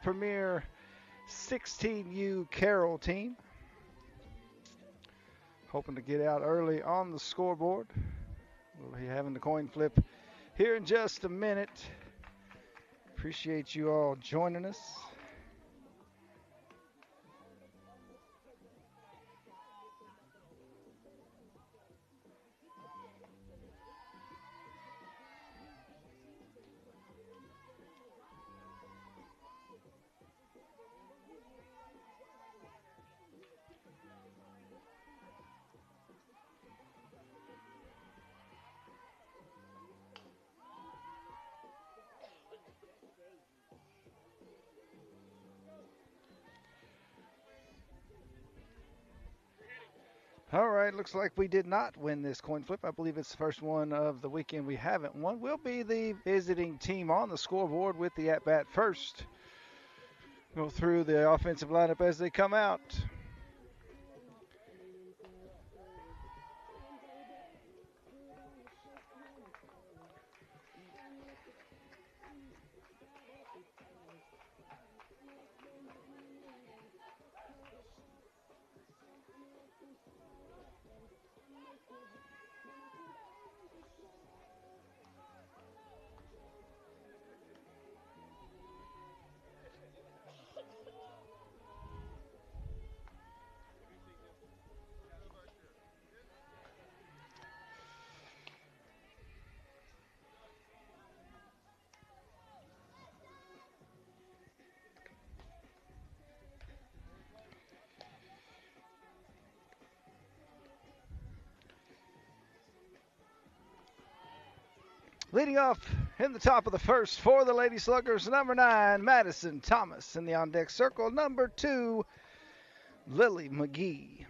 premier 16U Carroll team. Hoping to get out early on the scoreboard. We'll be having the coin flip here in just a minute. Appreciate you all joining us. All right, looks like we did not win this coin flip. I believe it's the first one of the weekend we haven't won. We'll be the visiting team on the scoreboard with the at-bat first. Go through the offensive lineup as they come out. Leading off in the top of the first for the Lady Sluggers, number 9, Madison Thomas. In the on-deck circle, number 2, Lily McGee.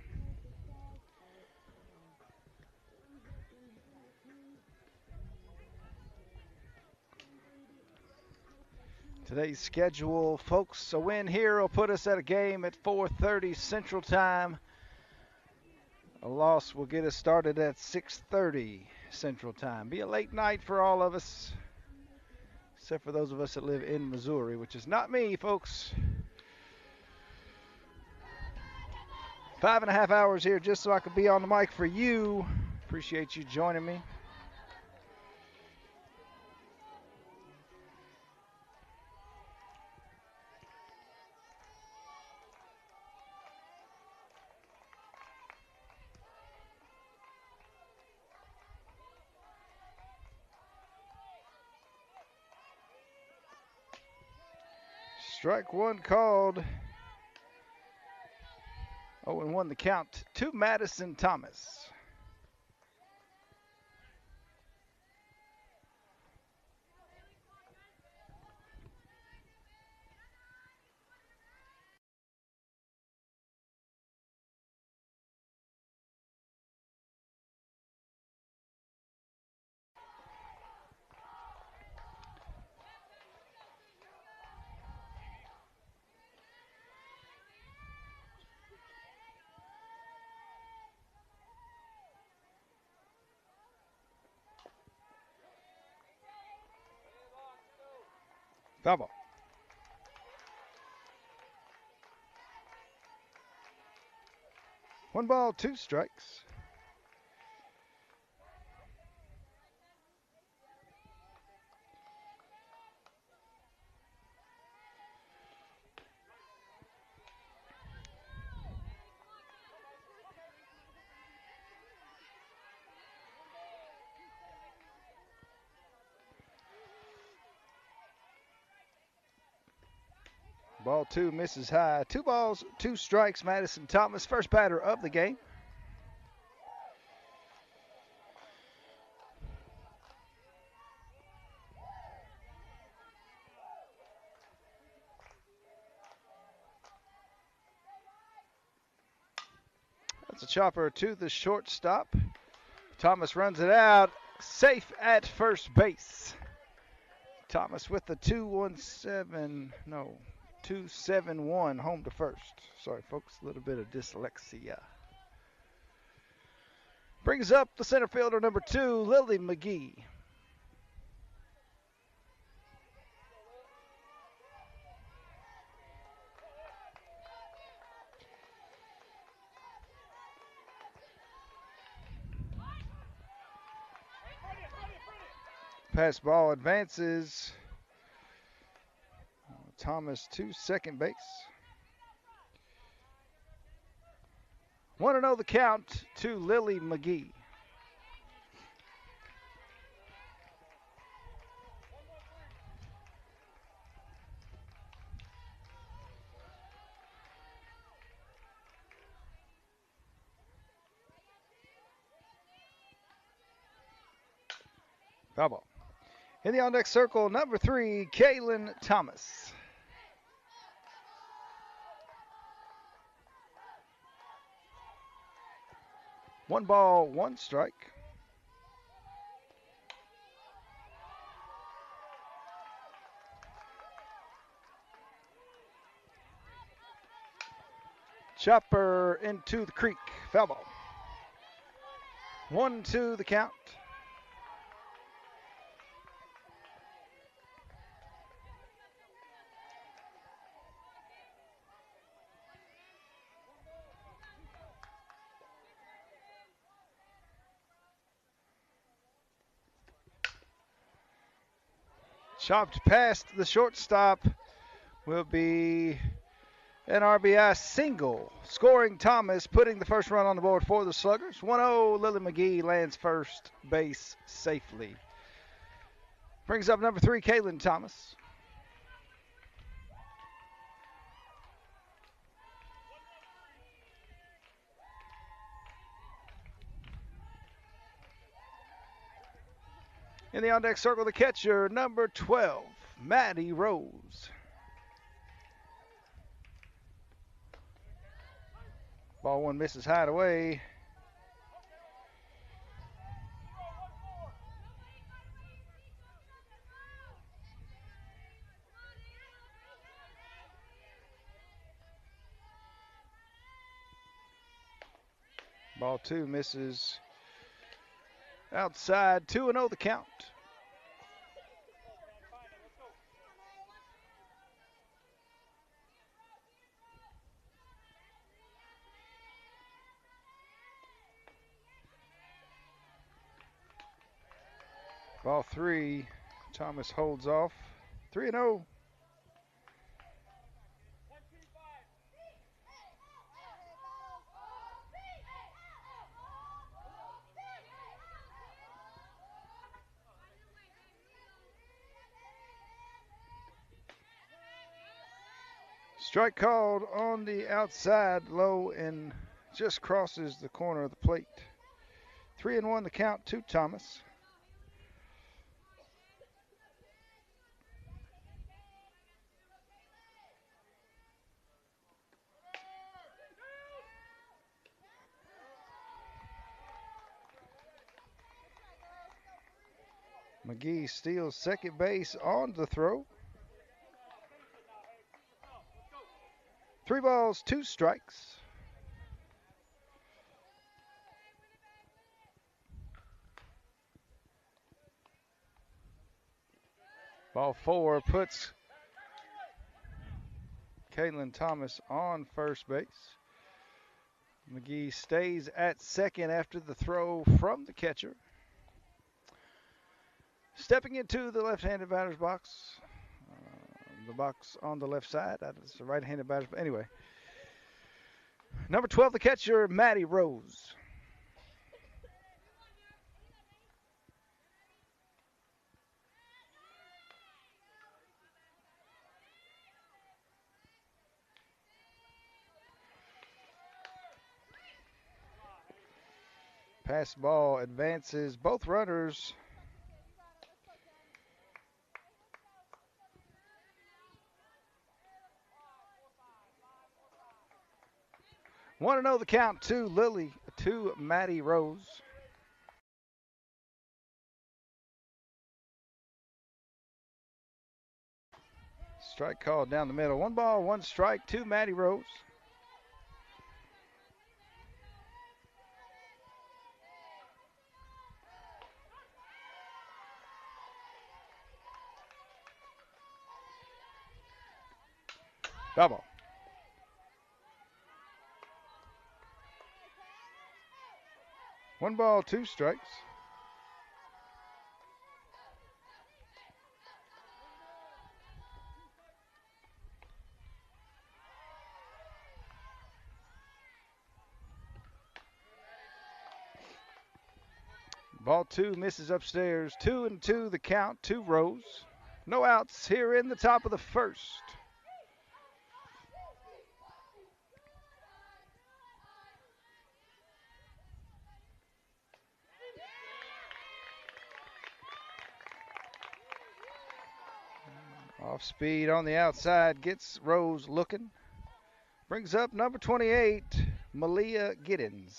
Today's schedule, folks, a win here will put us at a game at 4:30 Central Time. A loss will get us started at 6:30 Central Time. Be a late night for all of us, except for those of us that live in Missouri, which is not me, folks. 5.5 hours here just so I could be on the mic for you. Appreciate you joining me. Strike one called. 0-1 the count to Madison Thomas. Foul ball. One ball, two strikes. Ball two misses high. 2 balls, 2 strikes. Madison Thomas, first batter of the game. That's a chopper to the shortstop. Thomas runs it out, safe at first base. Thomas with the 2-7-1 home to first. Sorry, folks, a little bit of dyslexia. Brings up the center fielder, number 2, Lily McGee. Pass ball advances. Thomas to second base. 1-0 the count to Lily McGee. Foul ball. In the on-deck circle, number 3, Kaylin Thomas. One ball, one strike. Chopper into the creek. Foul ball. 1-2 the count. Chopped past the shortstop will be an RBI single. Scoring Thomas, putting the first run on the board for the Sluggers. 1-0, Lily McGee lands first base safely. Brings up number 3, Kaylin Thomas. In the on-deck circle, the catcher, number 12, Maddie Rose. Ball one misses high away. Ball two misses outside. 2-0 the count. Ball three. Thomas holds off. 3-0. Strike called on the outside, low, and just crosses the corner of the plate. 3-1 the count to Thomas. McGee steals second base on the throw. 3 balls, 2 strikes. Ball 4 puts Kaylin Thomas on first base. McGee stays at second after the throw from the catcher. Stepping into the left-handed batter's box. The box on the left side. That's the right-handed batter's. Anyway. Number 12, the catcher, Maddie Rose. Pass ball advances both runners. Want to know the count to Maddie Rose. Strike called down the middle. 1 ball, 1 strike to Maddie Rose. Foul ball. One ball, 2 strikes. Ball 2 misses upstairs. 2-2 the count. 2 rows. No outs here in the top of the first. Off speed on the outside. Gets Rose looking. Brings up number 28, Malia Giddens.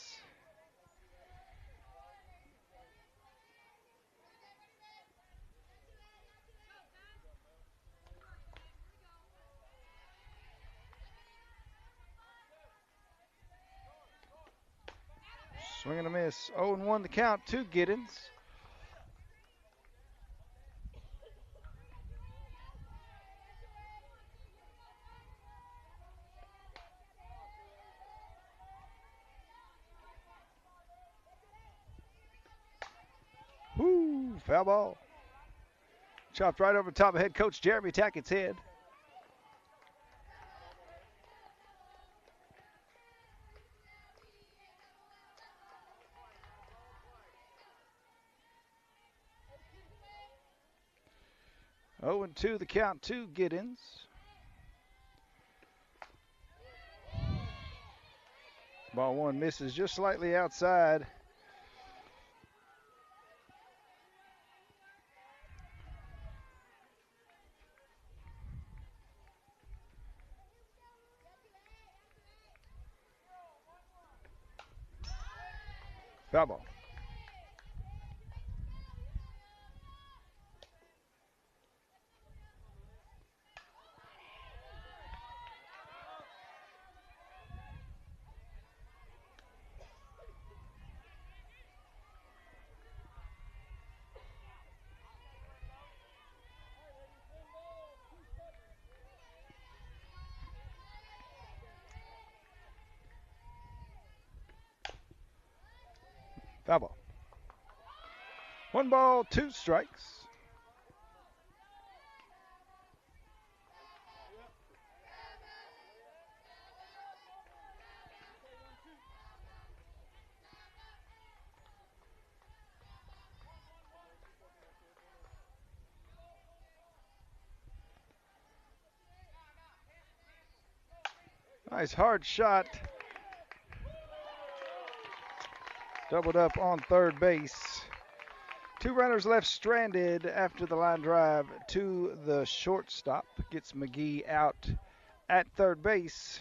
Swing and a miss. 0-1 the count to Giddens. Woo, foul ball. Chopped right over the top of head coach Jeremy Tackett's head. Oh, and 2 the count to Giddens. Ball 1 misses just slightly outside. Foul ball. Foul ball. 1 ball, 2 strikes. Nice hard shot. Doubled up on third base. 2 runners left stranded after the line drive to the shortstop. Gets McGee out at third base.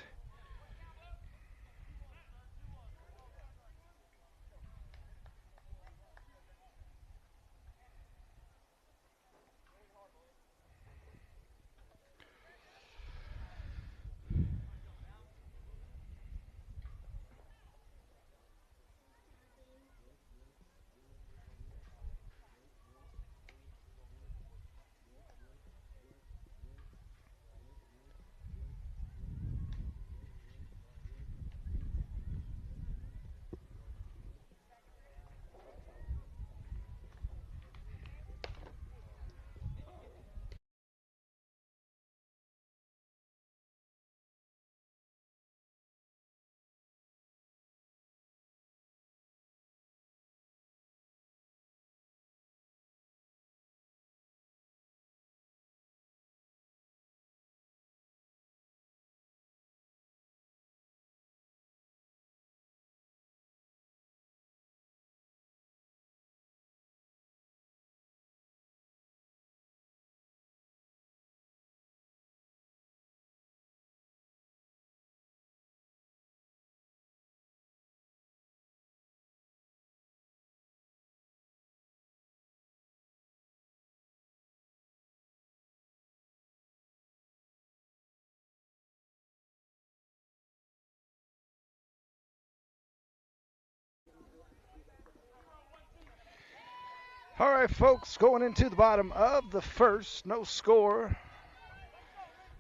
All right, folks, going into the bottom of the first. No score.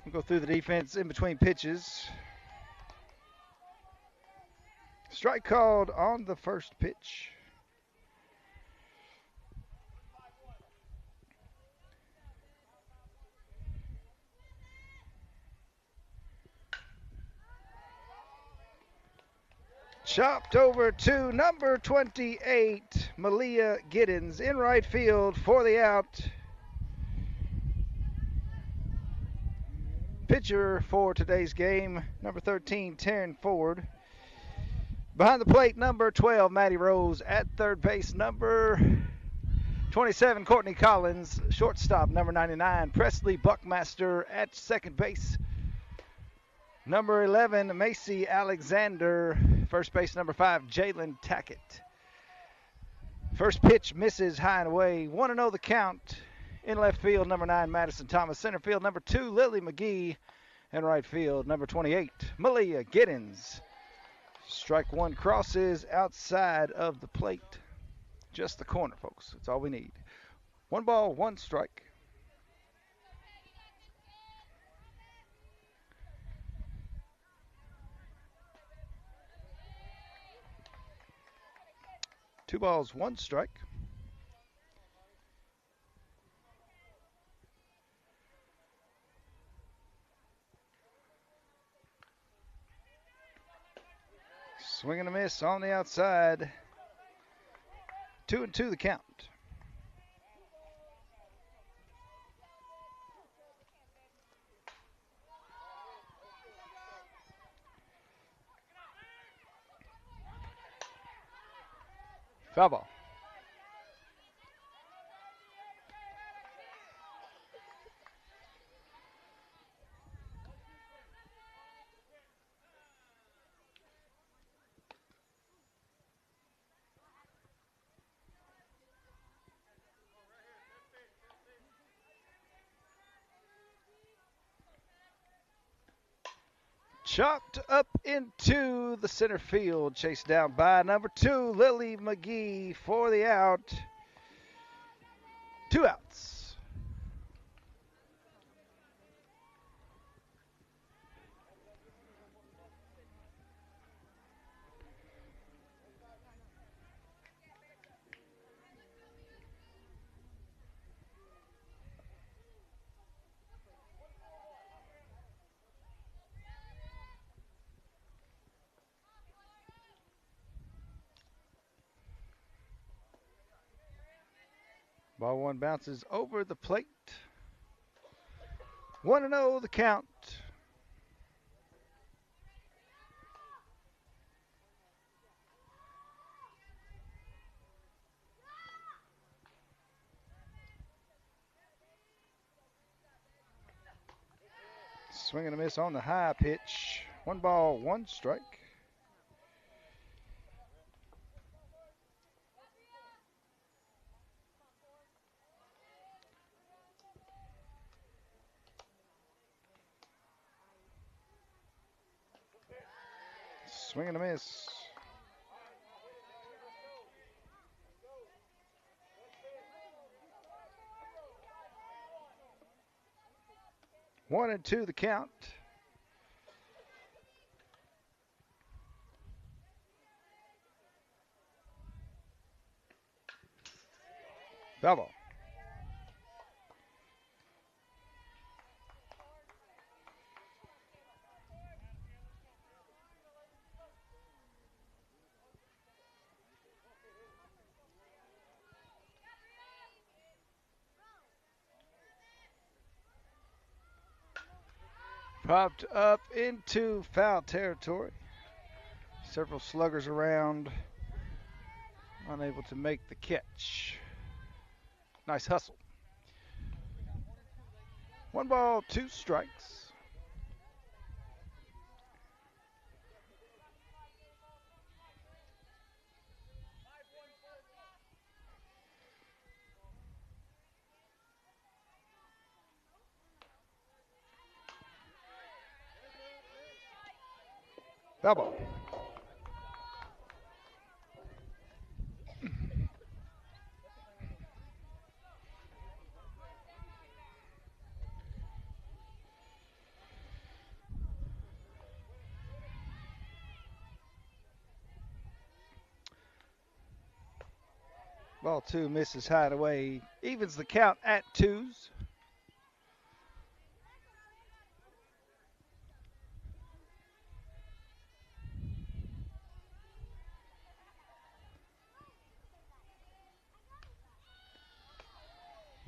We'll go through the defense in between pitches. Strike called on the first pitch. Chopped over to number 28, Malia Giddens in right field for the out. Pitcher for today's game, number 13, Taryn Ford. Behind the plate, number 12, Maddie Rose. At third base, number 27, Courtney Collins. Shortstop, number 99, Presley Buckmaster. At second base, number 11, Macy Alexander. First base, number 5, Jalen Tackett. First pitch misses high and away. 1-0 the count. In left field, number 9, Madison Thomas. Center field, number 2, Lily McGee. And right field, number 28, Malia Giddens. Strike one crosses outside of the plate. Just the corner, folks. That's all we need. 1 ball, 1 strike. Two balls, 1 strike. Swing and a miss on the outside. 2-2 the count. Foul ball. Chopped up into the center field, chased down by number 2, Lily McGee for the out. 2 outs. Ball 1 bounces over the plate. 1-0 the count. Swing and a miss on the high pitch. 1 ball, 1 strike. Swing and a miss. One and two the count. Foul ball. Popped up into foul territory. Several sluggers around, unable to make the catch. Nice hustle. 1 ball, 2 strikes. Foul ball. Ball 2 misses high and away. Evens the count at 2s.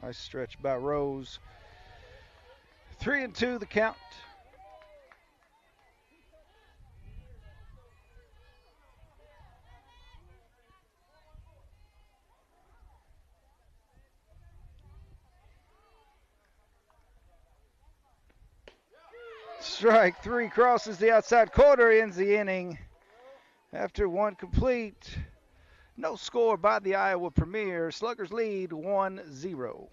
Nice stretch by Rose. 3-2 the count. Strike three crosses the outside corner, ends the inning. After one complete, no score by the Iowa Premier. Sluggers lead 1-0.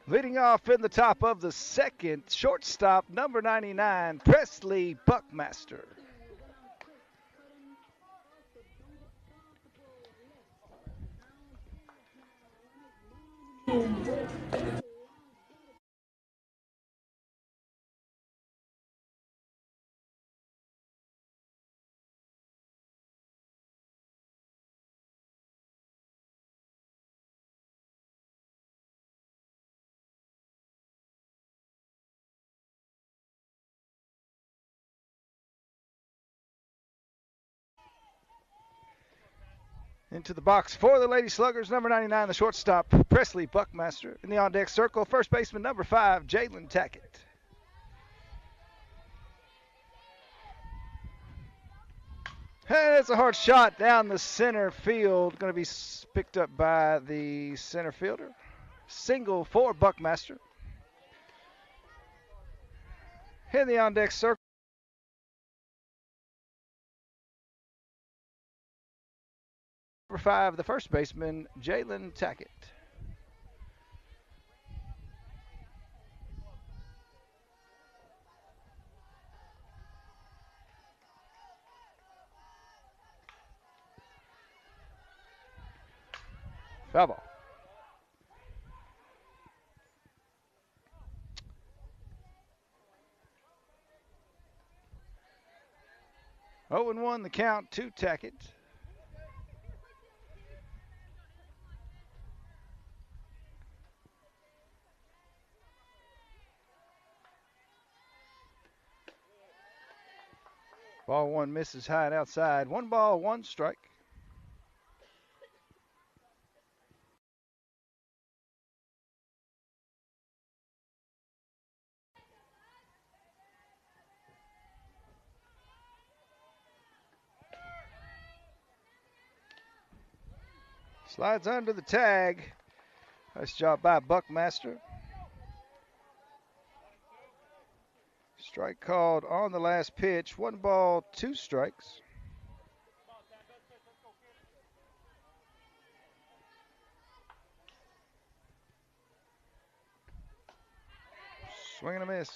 Leading off in the top of the second, shortstop number 99, Presley Buckmaster. Into the box for the Lady Sluggers, number 99, the shortstop, Presley Buckmaster. In the on-deck circle, first baseman, number 5, Jalen Tackett. And it's a hard shot down the center field. Going to be picked up by the center fielder. Single for Buckmaster. In the on-deck circle, number 5, the first baseman, Jalen Tackett. Foul ball. Oh and 1 the count to Tackett. Ball one misses high and outside. 1 ball, 1 strike. Slides under the tag. Nice job by Buckmaster. Strike called on the last pitch. 1 ball, 2 strikes. Swing and a miss.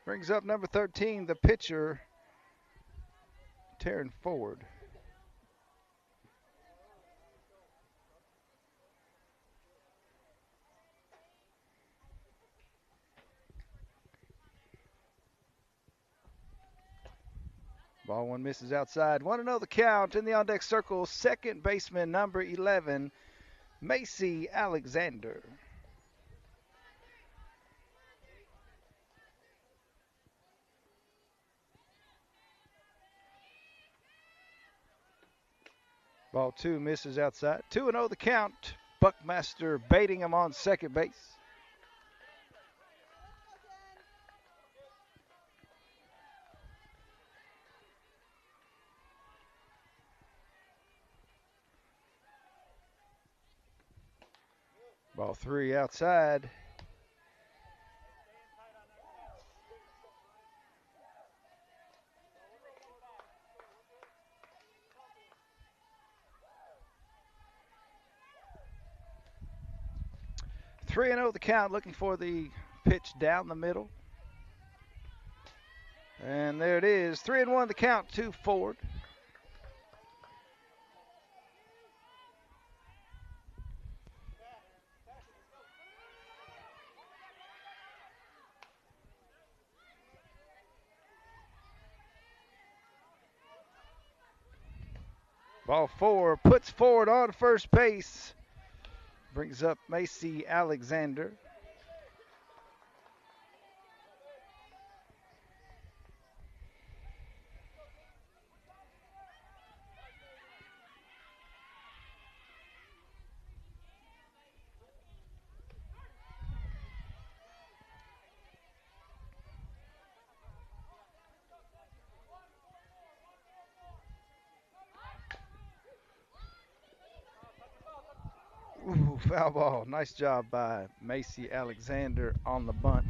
Brings up number 13, the pitcher, tearing forward. Ball one misses outside. 1-0 the count in the on-deck circle. Second baseman, number 11, Macy Alexander. Ball 2 misses outside. 2-0 the count. Buckmaster baiting him on second base. Ball 3 outside. 3-0 the count, looking for the pitch down the middle. And there it is. 3-1 the count to Ford. Ball 4 puts forward on first base. Brings up Macy Alexander. Ooh, foul ball. Nice job by Macy Alexander on the bunt.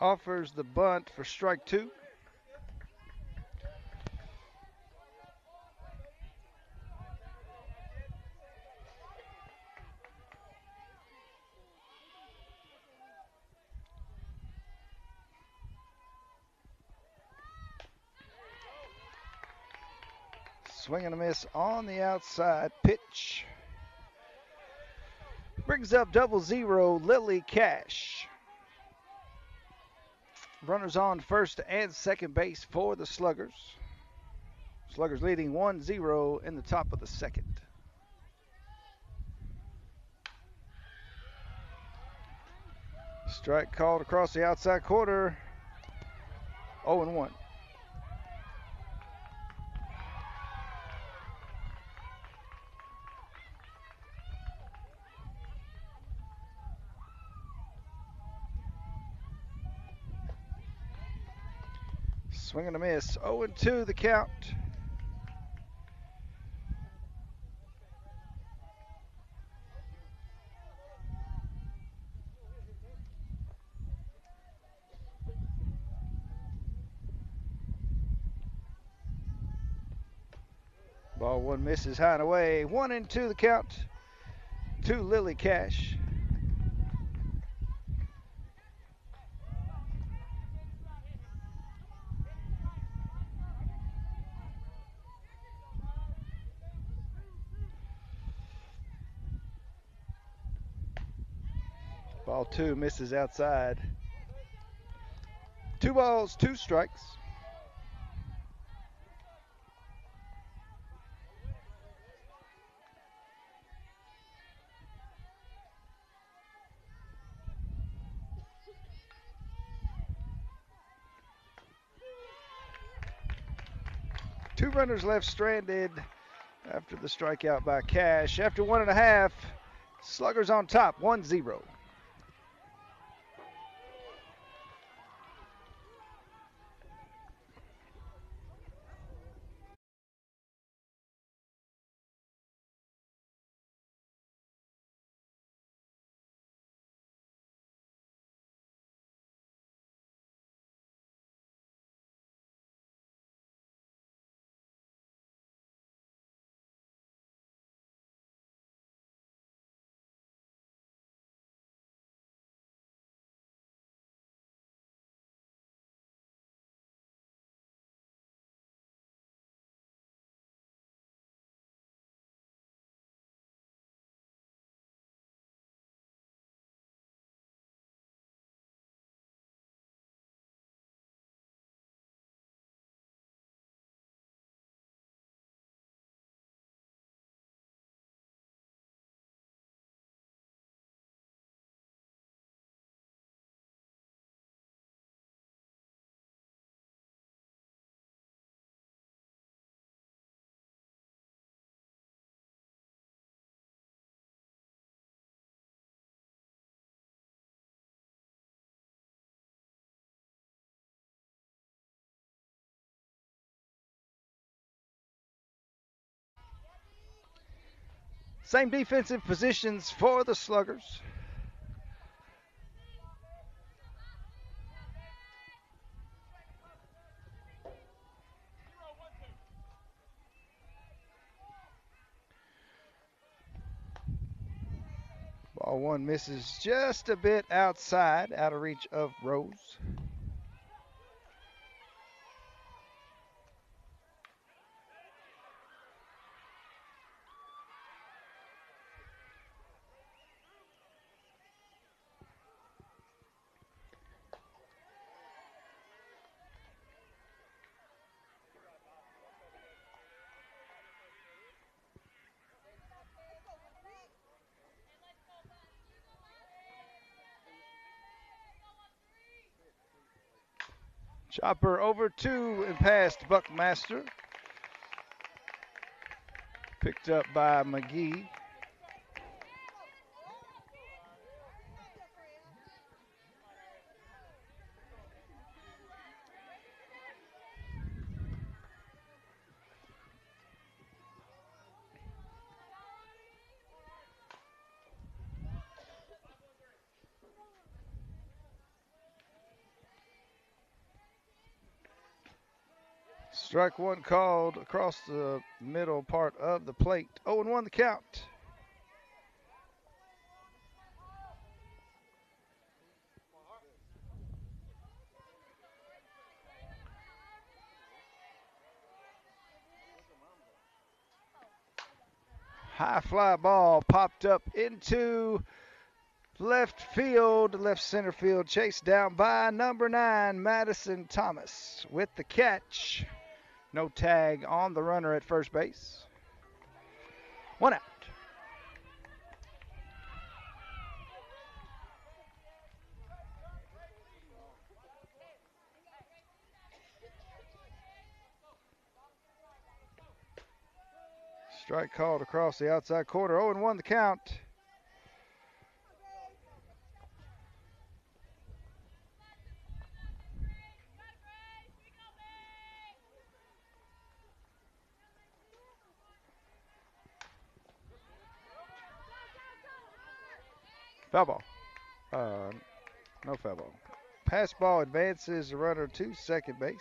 Offers the bunt for strike 2. Swing and a miss on the outside pitch. Brings up 0-0 Lily Cash. Runners on first and second base for the Sluggers. Sluggers leading 1-0 in the top of the second. Strike called across the outside corner. 0-1. Swing and a miss. 0-2 the count. Ball 1 misses high and away. 1-2 the count to Lily Cash. Ball 2 misses outside. 2 balls, 2 strikes. Two runners left stranded after the strikeout by Cash. After 1.5, Sluggers on top, 1-0. Same defensive positions for the Sluggers. Ball one misses just a bit outside, out of reach of Rose. Chopper over two and past Buckmaster. Picked up by McGee. Strike one called across the middle part of the plate. 0-1 the count. High fly ball popped up into left field, left center field, chased down by number 9, Madison Thomas with the catch. No tag on the runner at first base. One out. Strike called across the outside corner. 0-1 the count. Foul ball. No foul ball. Pass ball advances the runner to second base.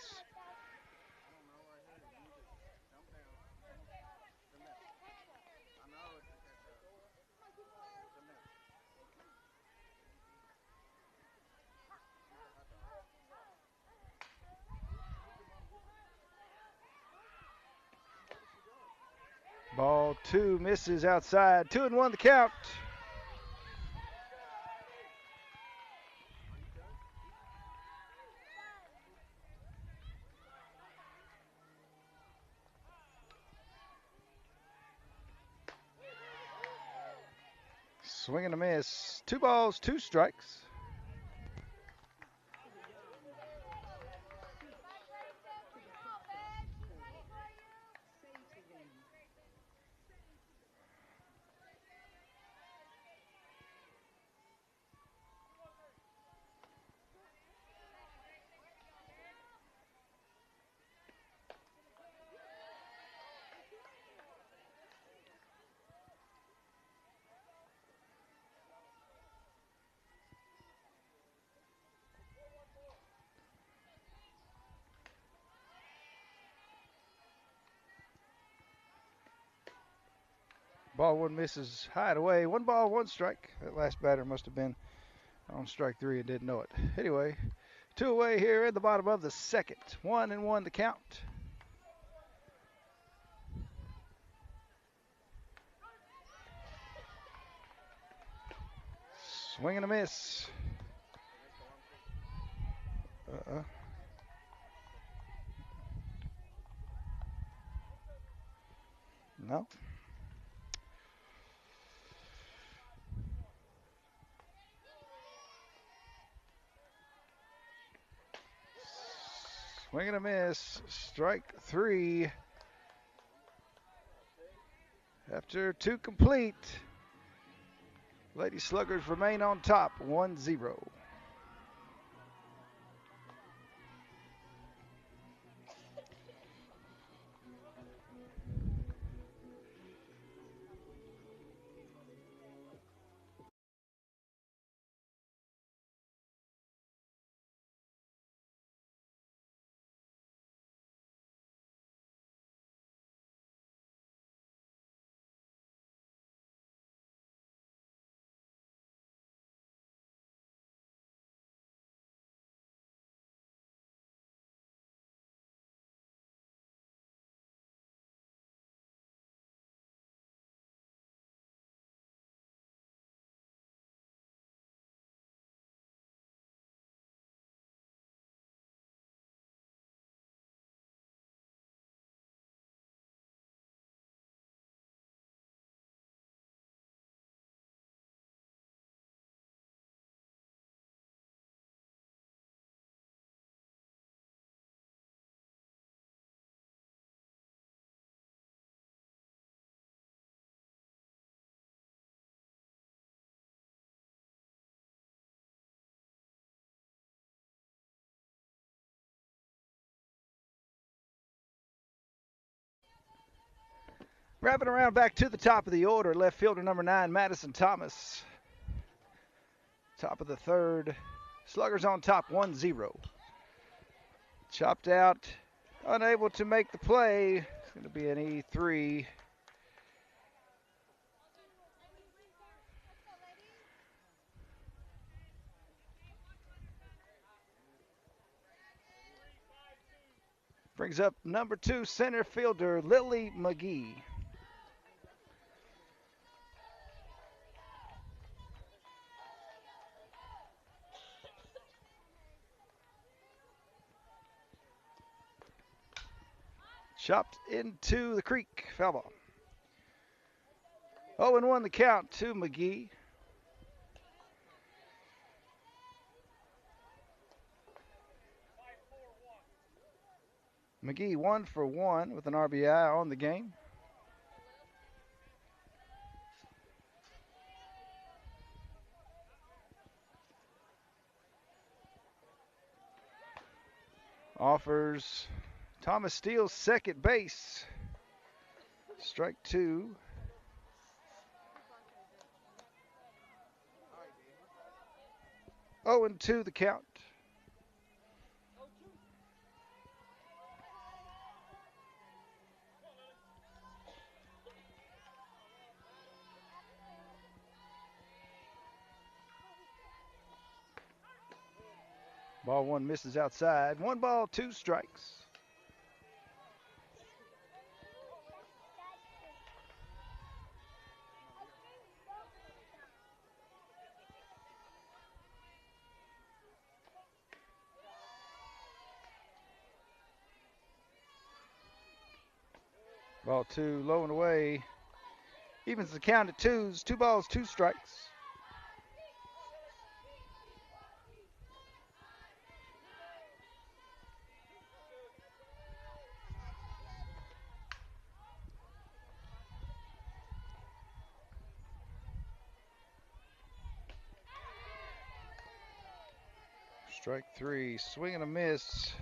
Ball two misses outside. 2-1 the count. Swing and a miss. 2 balls, 2 strikes. Ball one misses, hide away. 1 ball, 1 strike. That last batter must have been on strike 3 and didn't know it. Anyway, 2 away here in the bottom of the second. 1-1 the count. Swing and a miss. No. Swing and a miss. Strike 3. After 2 complete, Lady Sluggers remain on top, 1-0. Wrapping around back to the top of the order, left fielder number 9, Madison Thomas. Top of the third. Sluggers on top, 1-0. Chopped out, unable to make the play. It's going to be an E3. Brings up number 2 center fielder Lily McGee. Chopped into the creek. Foul ball. 0-1 the count to McGee. McGee 1 for 1 with an RBI on the game. Offers. Thomas steals second base. Strike 2. Oh, and 2 the count. Ball 1 misses outside. 1 ball, 2 strikes. Ball 2 low and away. Evens the count at 2s. 2 balls, 2 strikes. Strike 3, swing and a miss.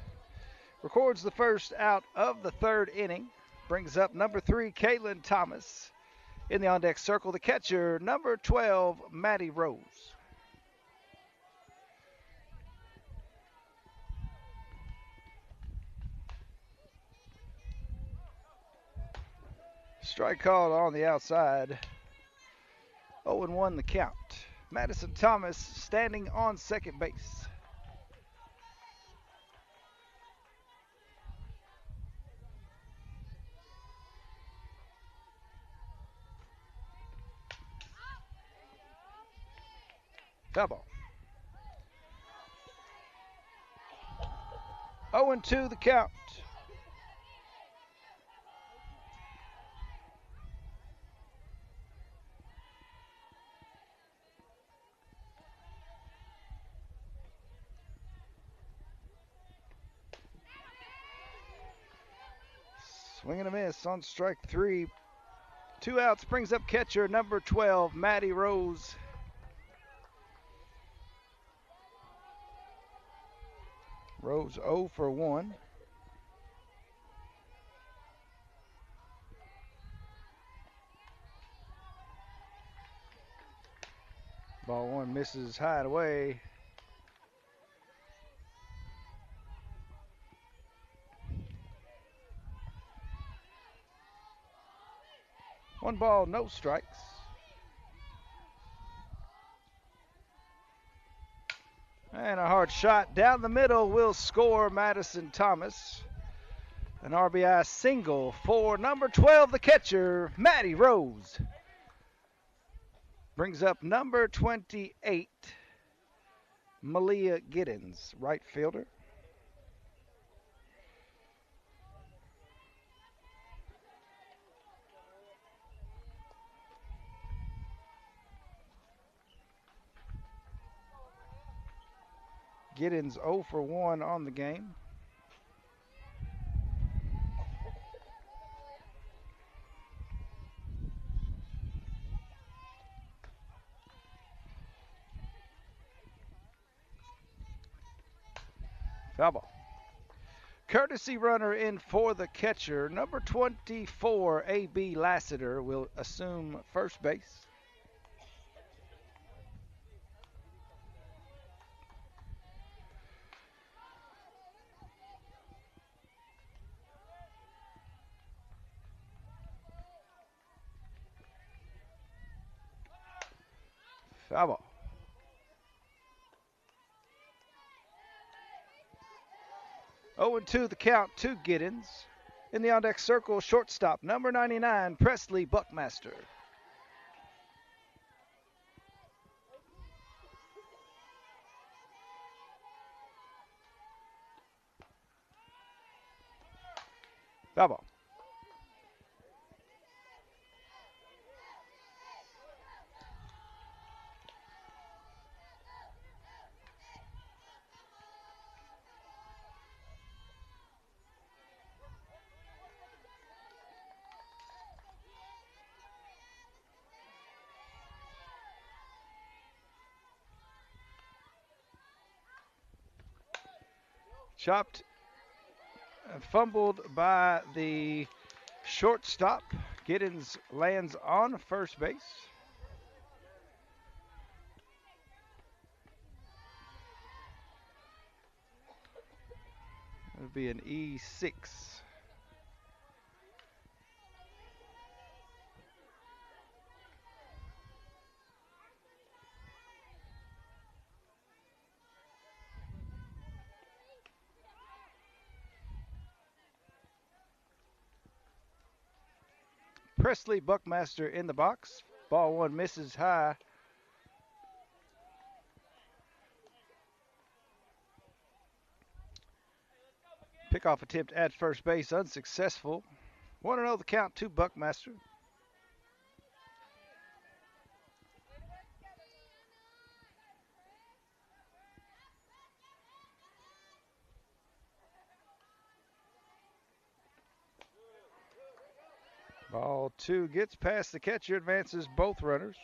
Records the first out of the third inning. Brings up number 3, Caitlin Thomas. In the on-deck circle, the catcher, number 12, Maddie Rose. Strike called on the outside. 0-1 the count. Madison Thomas standing on second base. Foul ball. 0-2 the count. Swing and a miss on strike 3. 2 outs, brings up catcher number 12, Maddie Rose. Rose 0 for 1. Ball 1 misses high and away. One ball, no strikes. And a hard shot down the middle will score Madison Thomas. An RBI single for number 12, the catcher, Maddie Rose. Brings up number 28, Malia Giddens, right fielder. Giddens 0 for 1 on the game. Foul ball. Courtesy runner in for the catcher. Number 24, A.B. Lassiter, will assume first base. Foul ball. 0-2 the count to Giddens. In the on-deck circle, shortstop, number 99, Presley Buckmaster. Foul ball. Chopped and fumbled by the shortstop. Giddens lands on first base. It would be an E6. Presley Buckmaster in the box. Ball one misses high. Pickoff attempt at first base unsuccessful. 1-0 the count to Buckmaster. Ball two gets past the catcher, advances both runners.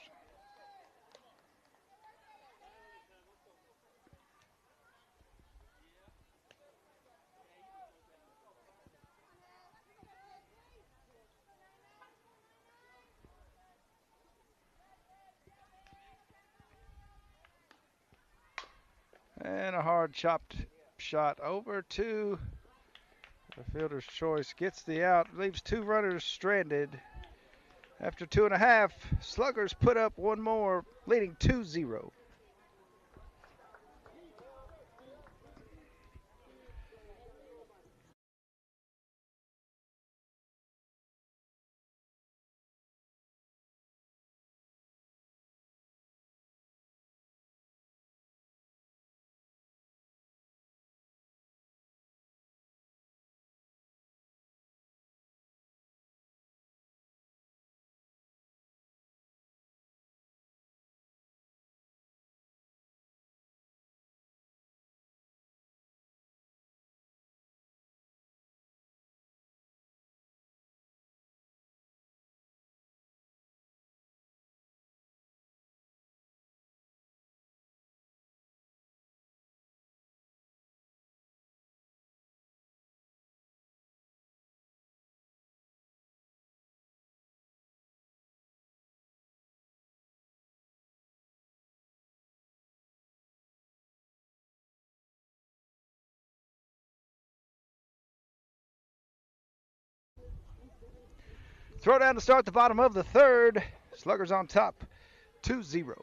And a hard chopped shot over to the fielder's choice. Gets the out, leaves two runners stranded. After 2.5, Sluggers put up one more, leading 2-0. Throw down to start the bottom of the third. Sluggers on top, 2-0.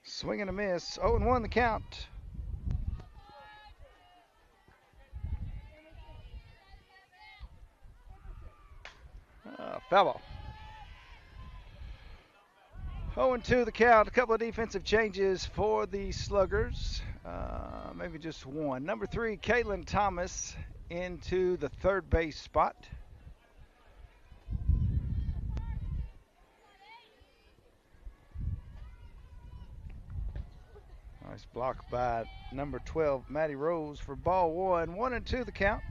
Swing and a miss. 0-1 the count. Foul ball. 0-2 the count. A couple of defensive changes for the Sluggers. Maybe just one. Number 3, Kalen Thomas into the third base spot. Nice block by number 12, Maddie Rose, for ball one. 1-2 the count.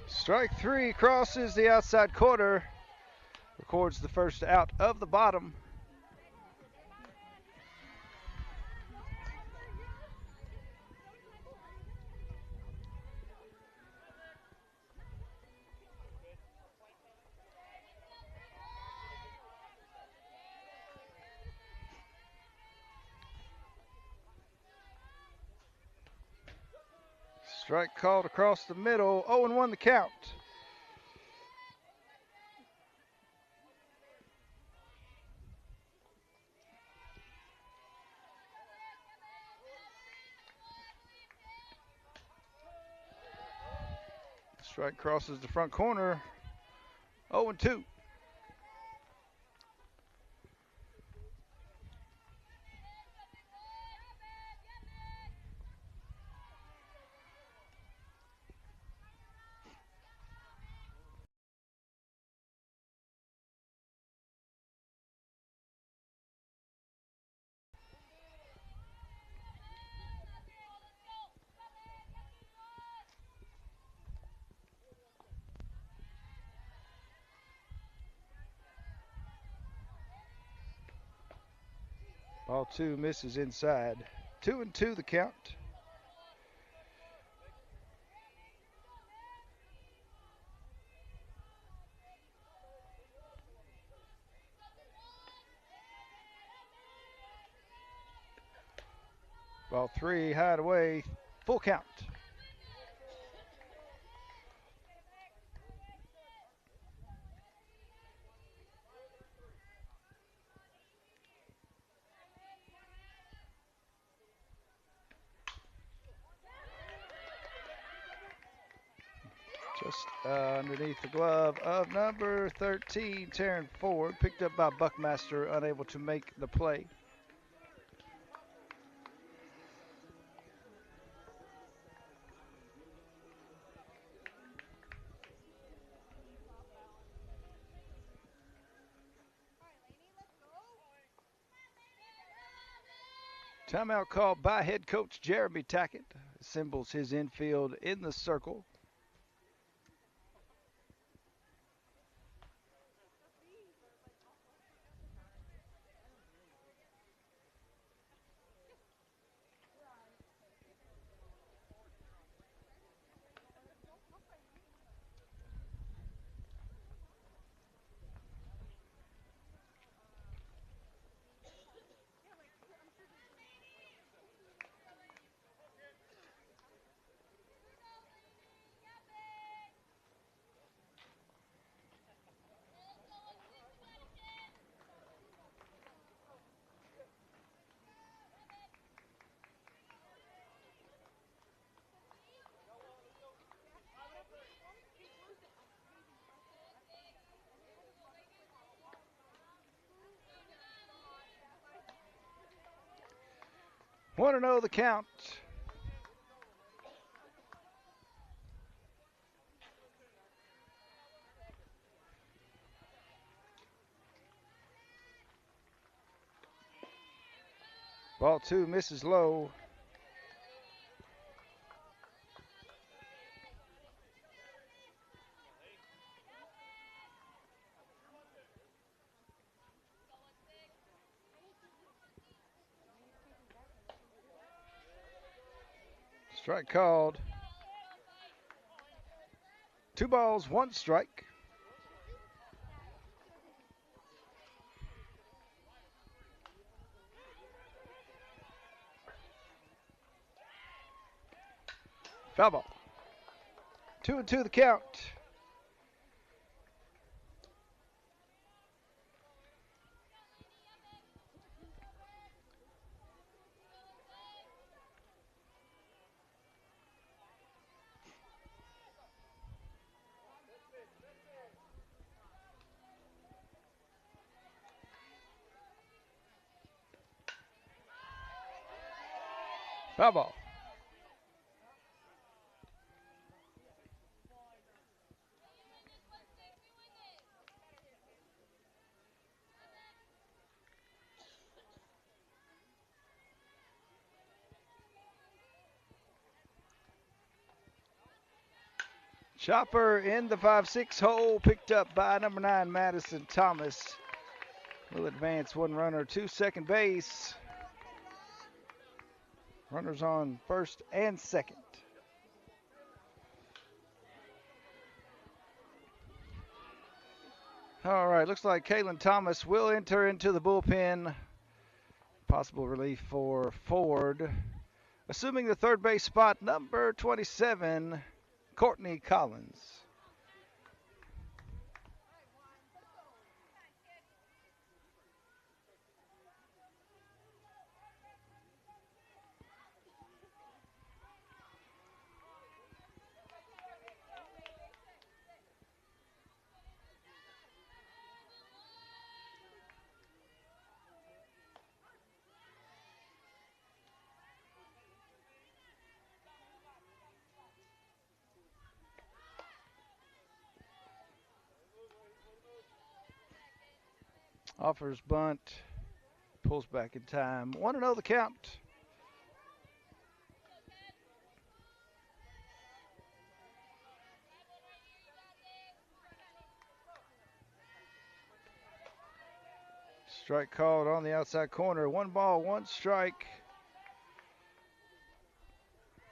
Strike three crosses the outside corner. Records the first out of the bottom. Strike called across the middle. 0-1 the count. Strike crosses the front corner. 0-2. Ball two misses inside. 2-2 the count. Ball three, hide away, full count. Just underneath the glove of number 13, Taryn Ford, picked up by Buckmaster, unable to make the play. Timeout called by head coach Jeremy Tackett. Assembles his infield in the circle. Want to know the count. Ball two misses low. Strike called. 2 balls, 1 strike. Foul ball. 2-2 the count. Foul ball. Chopper in the 5-6 hole, picked up by number 9, Madison Thomas. Will advance one runner to second base. Runners on first and second. All right, looks like Kalen Thomas will enter into the bullpen. Possible relief for Ford. Assuming the third base spot, number 27, Courtney Collins. Offers bunt, pulls back in time. 1-0 the count. Strike called on the outside corner. 1 ball, 1 strike.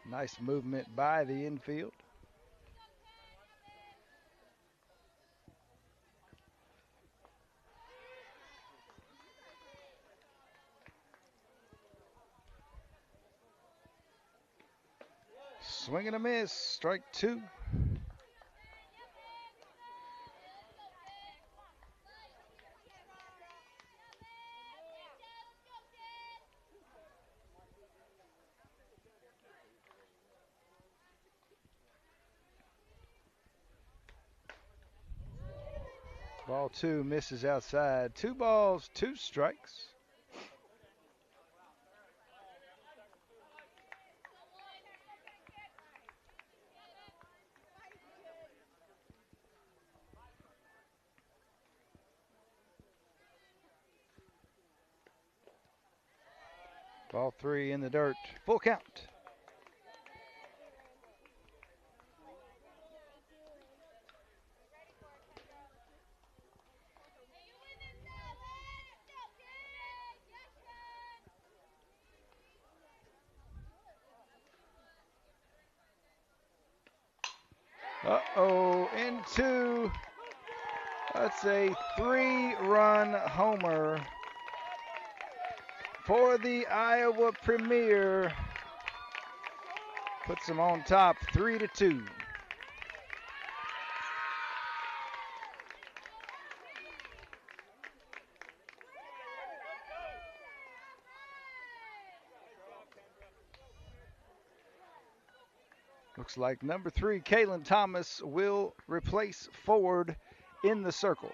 Nice movement by the infield. Swing and a miss. Strike 2. Ball 2 misses outside. 2 balls, 2 strikes. Ball 3 in the dirt. Full count. Uh-oh, into. That's a 3-run homer for the Iowa Premier. Puts them on top 3-2. Looks like number 3, Kalen Thomas, will replace Ford in the circle.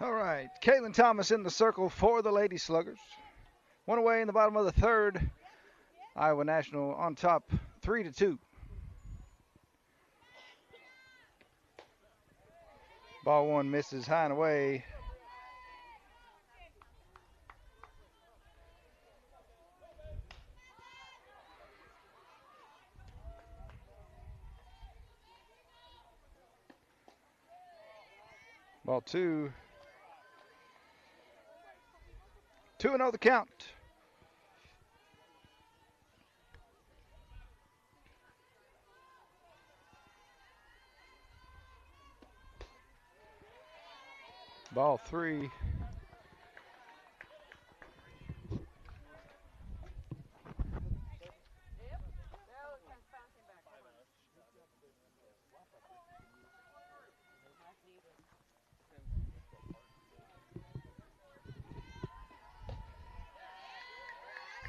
All right, Caitlin Thomas in the circle for the Lady Sluggers. One away in the bottom of the third. Iowa National on top, 3-2. Ball one misses high and away. Ball two. 2-0 the count. Ball three.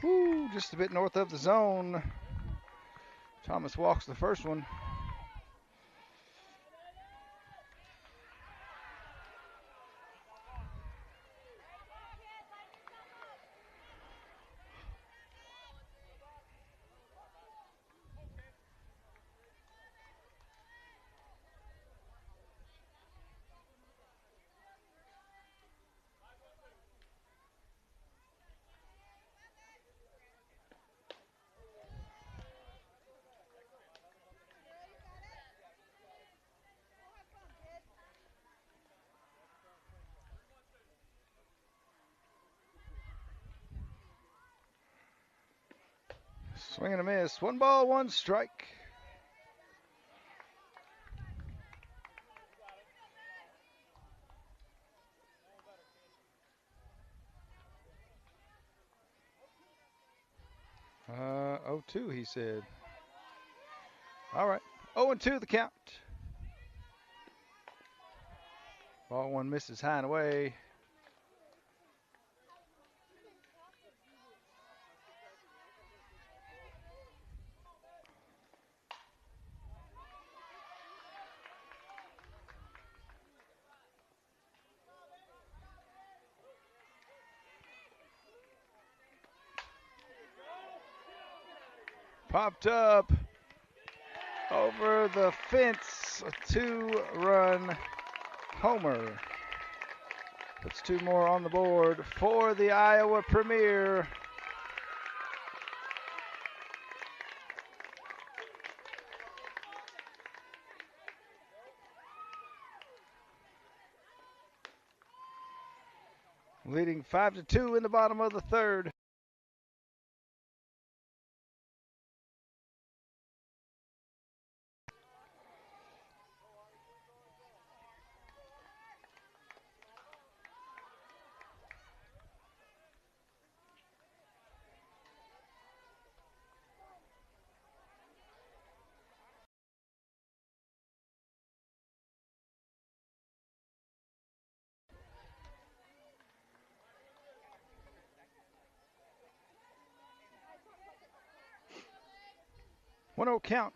Woo, just a bit north of the zone. Thomas walks the first one. Swing and a miss. 1 ball, 1 strike. Uh, 0-2, he said. All right. 0-2 the count. Ball one misses high and away. Popped up over the fence. A 2-run homer. Puts 2 more on the board for the Iowa Premier. Leading 5-2 in the bottom of the third. One 0 count.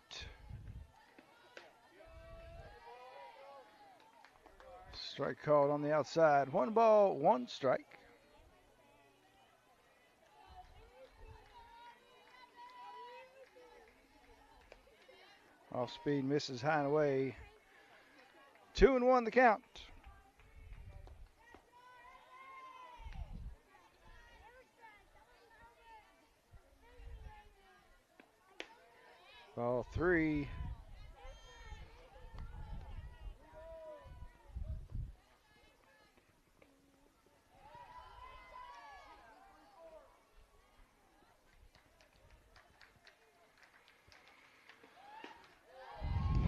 Strike called on the outside. 1 ball, 1 strike. Off speed misses high and away. 2-1 the count. Ball 3.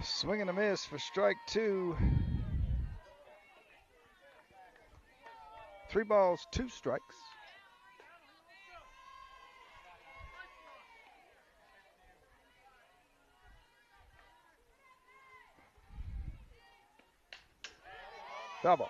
Swing and a miss for strike 2. 3 balls, 2 strikes. Double.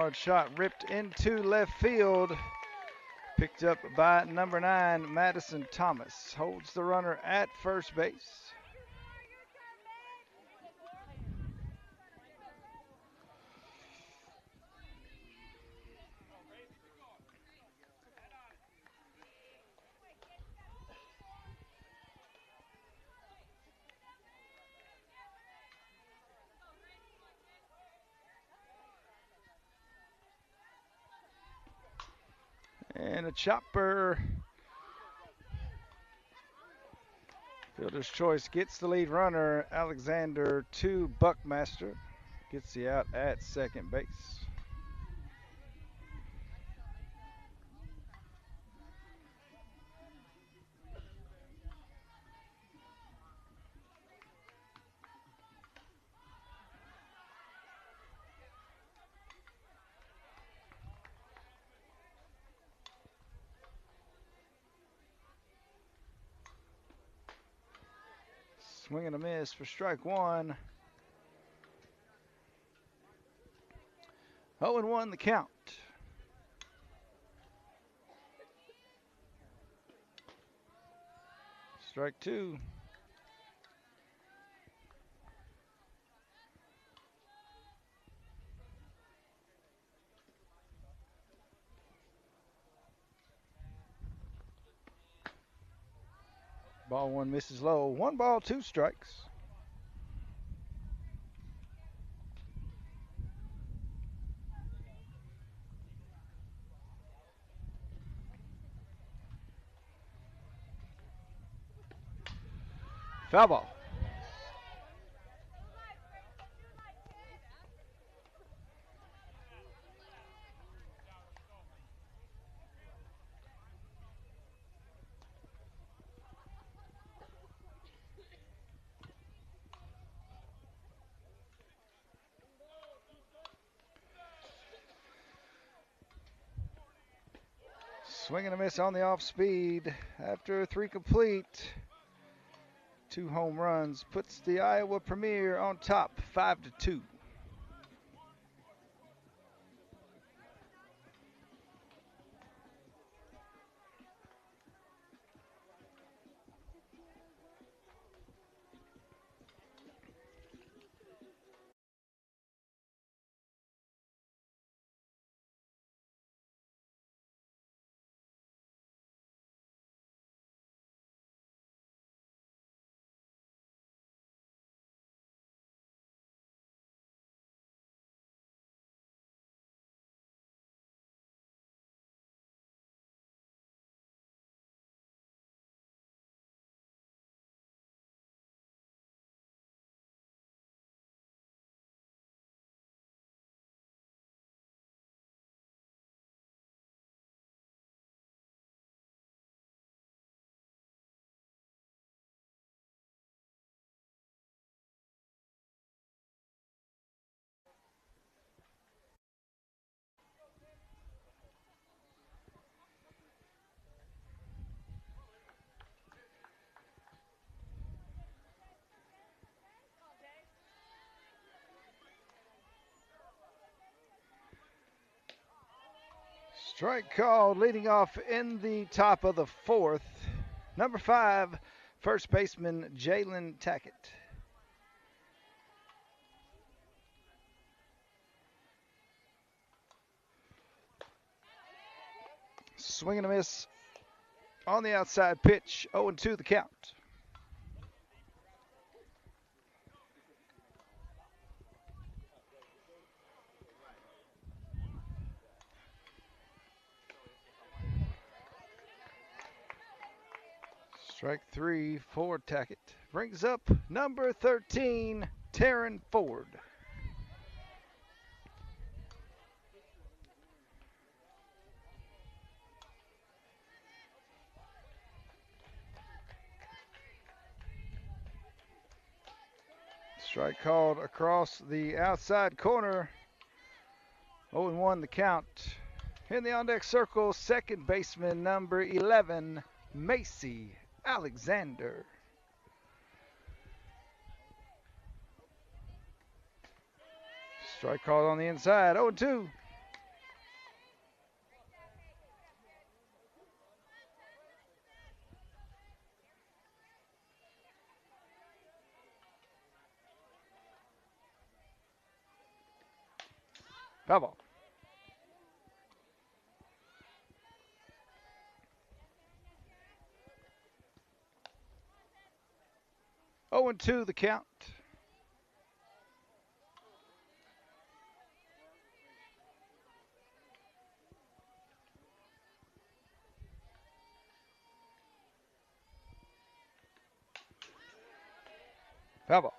hard shot ripped into left field. Picked up by number 9, Madison Thomas. Holds the runner at first base. And a chopper. Fielder's choice gets the lead runner, Alexander, to Buckmaster. Gets the out at second base. Swing and a miss for strike one. 0-1 the count. Strike two. Ball one misses low. 1 ball, 2 strikes. Foul ball. Swing and a miss on the off speed after 3 complete. 2 home runs puts the Iowa Premier on top 5-2. Strike called leading off in the top of the 4th. Number 5, first baseman Jalen Tackett. Swing and a miss on the outside pitch. 0-2 the count. Strike 3 for Tackett. Brings up number 13, Taryn Ford. Strike called across the outside corner. 0-1 the count. In the on-deck circle, second baseman number 11, Macy Alexander. Strike called on the inside. 0-2. Foul ball. Oh and 2 the count. Foul ball.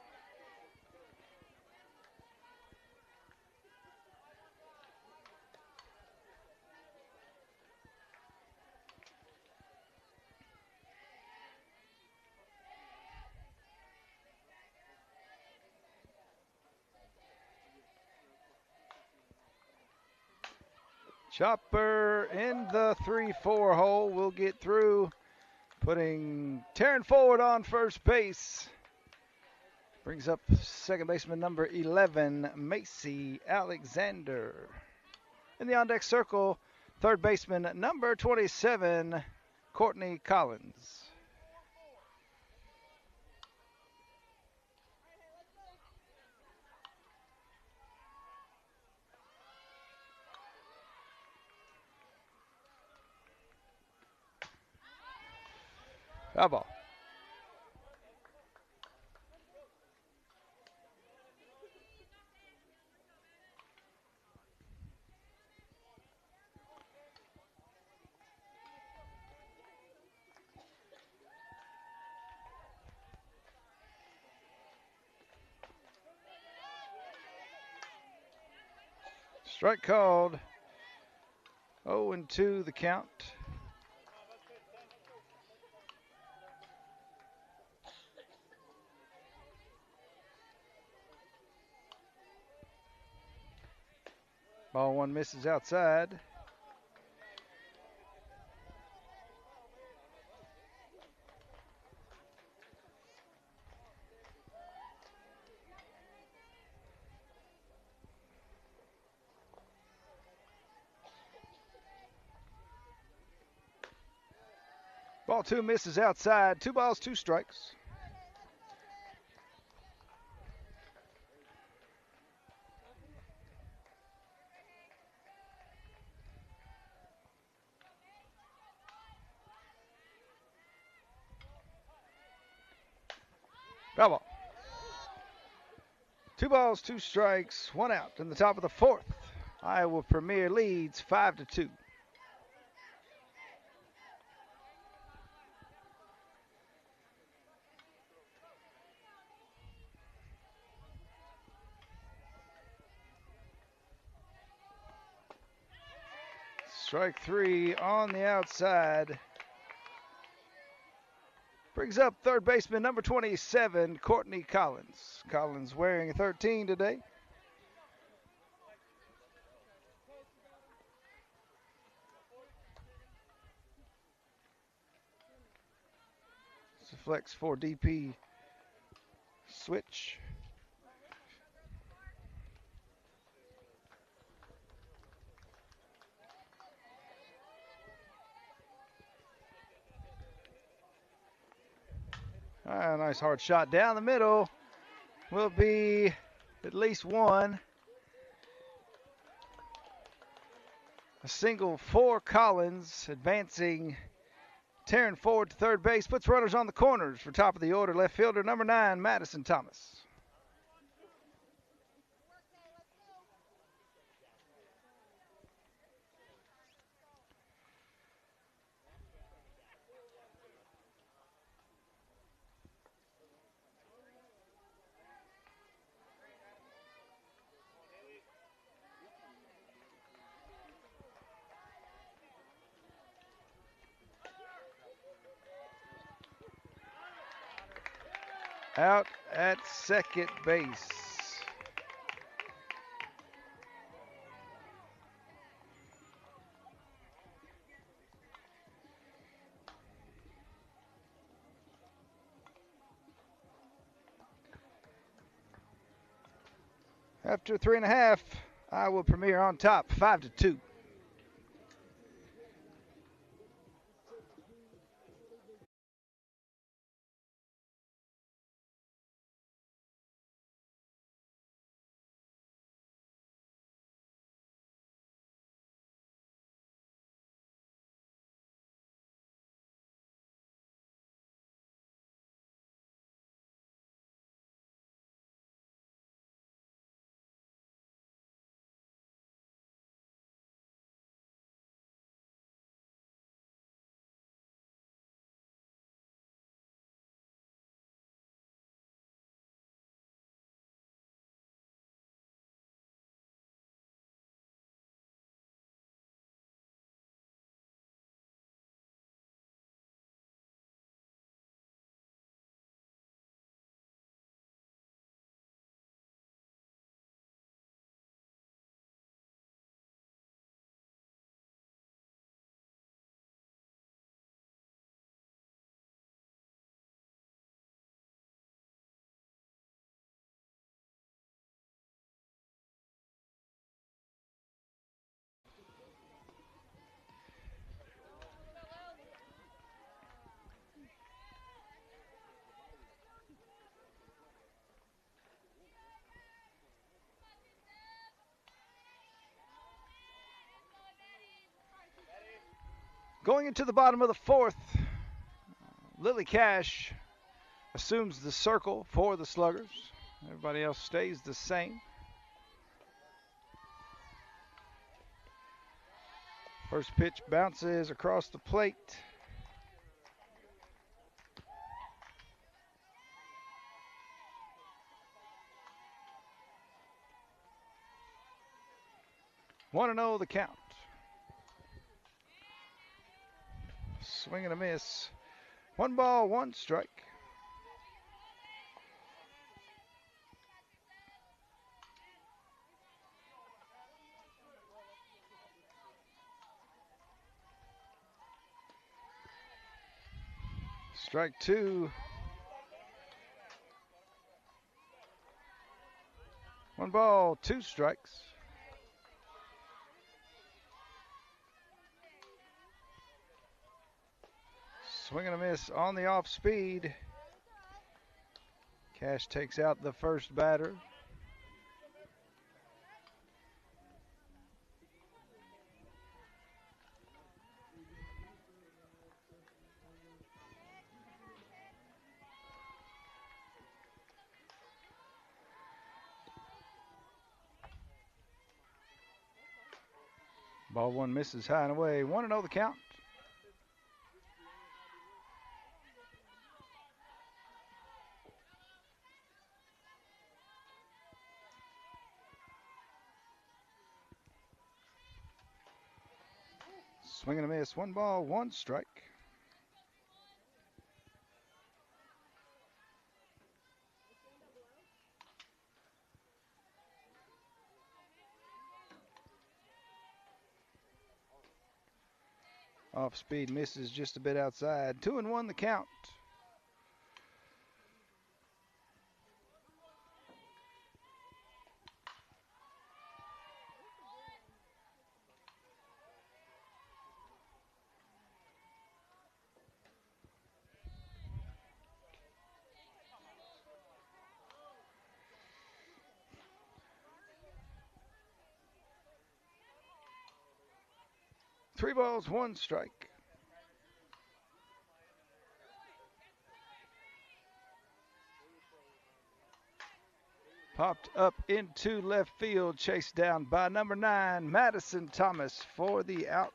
Chopper in the 3-4 hole will get through, putting Taryn forward on first base. Brings up second baseman number 11, Macy Alexander. In the on-deck circle, third baseman number 27, Courtney Collins. Foul ball. Strike called. 0 and 2 the count. Ball one misses outside. Ball two misses outside. 2 balls, 2 strikes. Foul ball. 2 balls, 2 strikes, 1 out in the top of the 4th. Iowa Premier leads 5-2. Strike 3 on the outside. Brings up third baseman number 27, Courtney Collins. Collins wearing a 13 today. It's a flex 4 DP switch. Nice hard shot down the middle. Will be at least one. A single for Collins, advancing Taryn forward to third base, puts runners on the corners for top of the order. Left fielder number 9, Madison Thomas. Out at second base. After 3.5, Iowa Premier on top, 5-2. Going into the bottom of the fourth, Lily Cash assumes the circle for the Sluggers. Everybody else stays the same. First pitch bounces across the plate. One and 0 the count. Swing and a miss. 1 ball, 1 strike. Strike 2. 1 ball, 2 strikes. Swing and a miss on the off speed. Cash takes out the first batter. Ball 1 misses high and away. 1 and 0 the count. Swing and a miss. 1 ball, 1 strike. Off speed misses just a bit outside. 2 and 1 the count. Three balls, 1 strike. Popped up into left field, chased down by number 9, Madison Thomas for the out.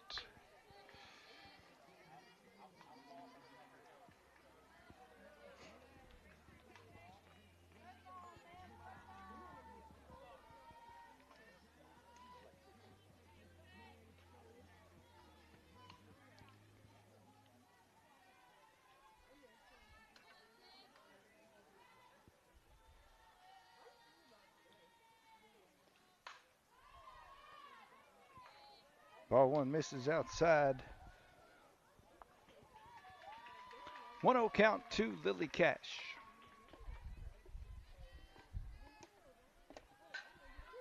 Ball 1 misses outside. 1-0 count to Lily Cash.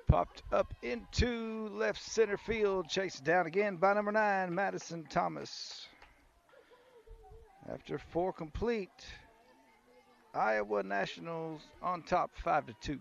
Popped up into left center field, chased down again by number 9, Madison Thomas. After 4 complete, Iowa Nationals on top 5-2.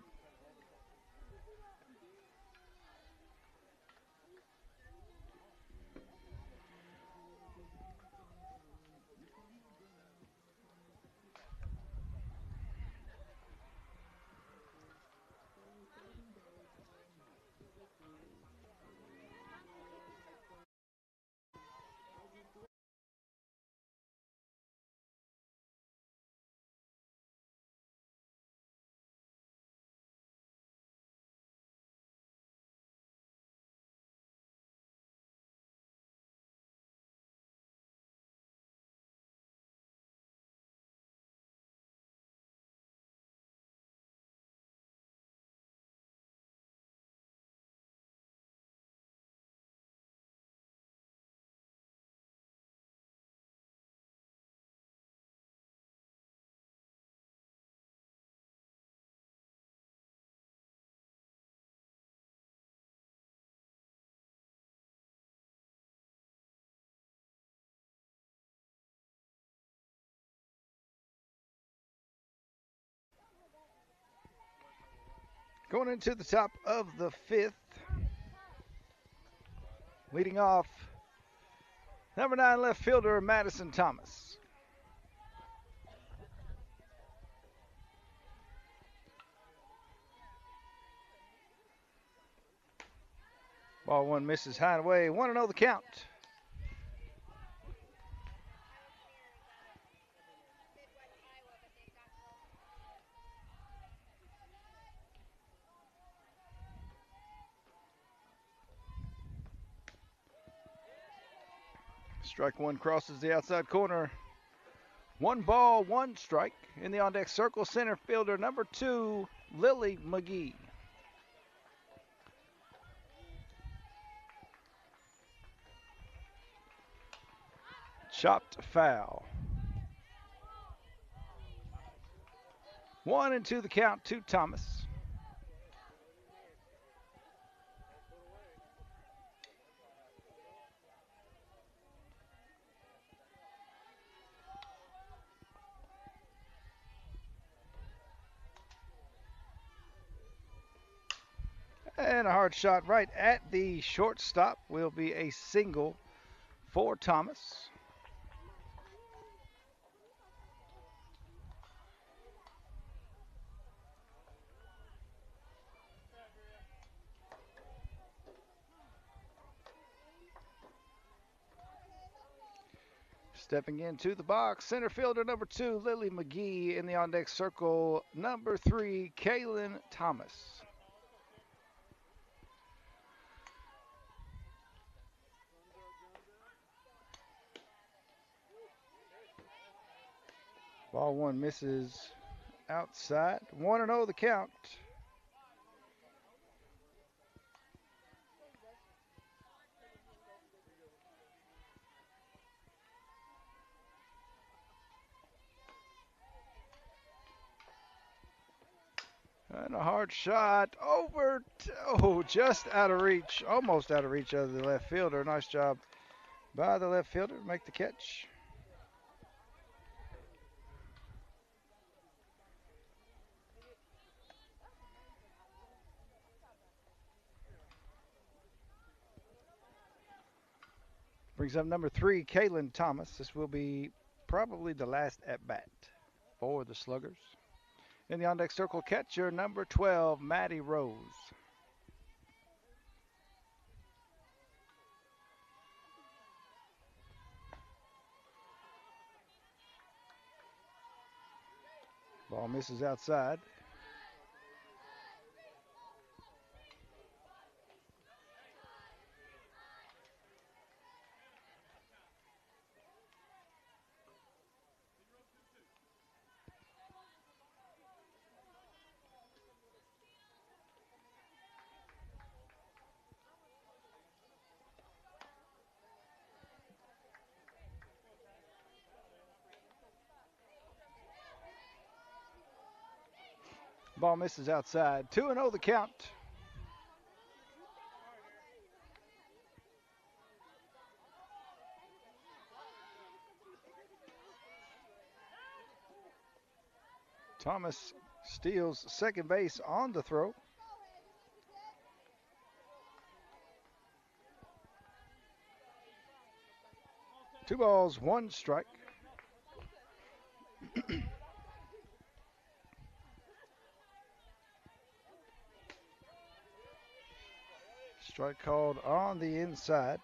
Going into the top of the 5th, leading off Number 9 left fielder Madison Thomas. Ball one misses high and away. 1-0 the count. Strike one crosses the outside corner. 1-1 strike. In the on deck circle, center fielder number 2, Lily McGee. Chopped foul. 1-2 the count to Thomas. And a hard shot right at the shortstop will be a single for Thomas. Stepping into the box, center fielder number 2, Lily McGee. In the on deck circle, number 3, Kaylin Thomas. Ball one misses outside. 1-0 the count. And a hard shot over, just out of reach, almost out of reach of the left fielder. Nice job by the left fielder to make the catch. Brings up number 3, Kaylin Thomas. This will be probably the last at bat for the Sluggers. In the on deck circle, catcher number 12, Maddie Rose. Ball misses outside. Ball misses outside. 2-0 the count. Thomas steals second base on the throw. Two balls, one strike. Strike called on the inside.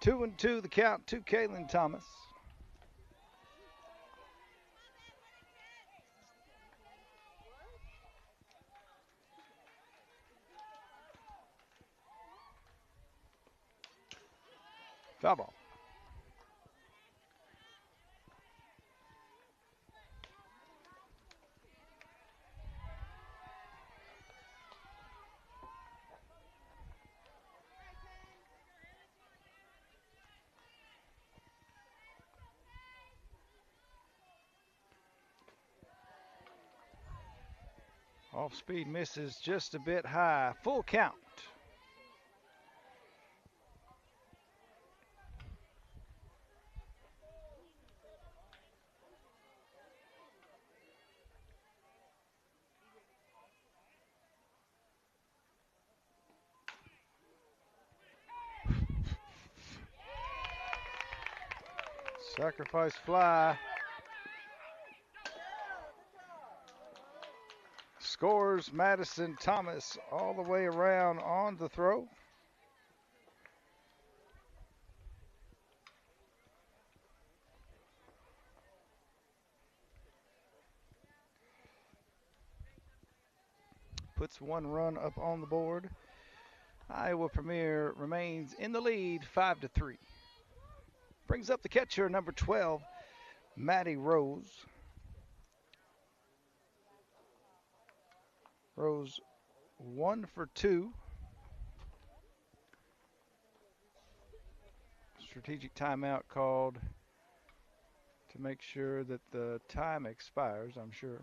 2-2 the count to Kaylin Thomas. Foul ball. Off speed misses just a bit high. Full count. Sacrifice fly. Scores Madison Thomas all the way around on the throw. Puts one run up on the board. Iowa Premier remains in the lead 5-3. Brings up the catcher, number 12, Maddie Rose. Rose 1 for 2. Strategic timeout called to make sure that the time expires, I'm sure.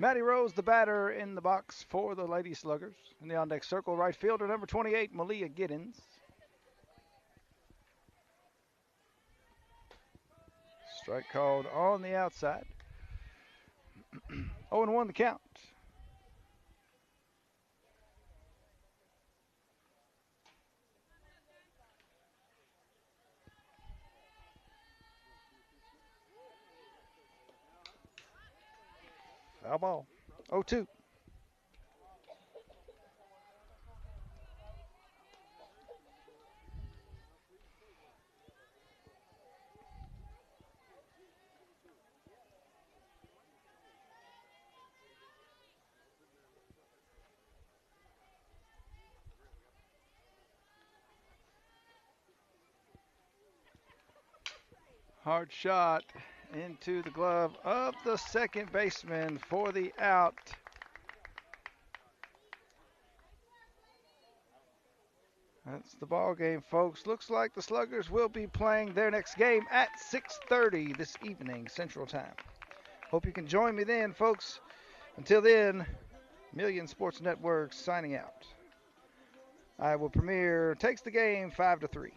Maddie Rose, the batter in the box for the Lady Sluggers. In the on-deck circle, right fielder, number 28, Malia Giddens. Strike called on the outside. 0-1 the count. Foul ball. 0-2. Hard shot into the glove of the second baseman for the out. That's the ball game, folks. Looks like the Sluggers will be playing their next game at 6:30 this evening, Central Time. Hope you can join me then, folks. Until then, Million Sports Network signing out. Iowa Premier takes the game 5-3.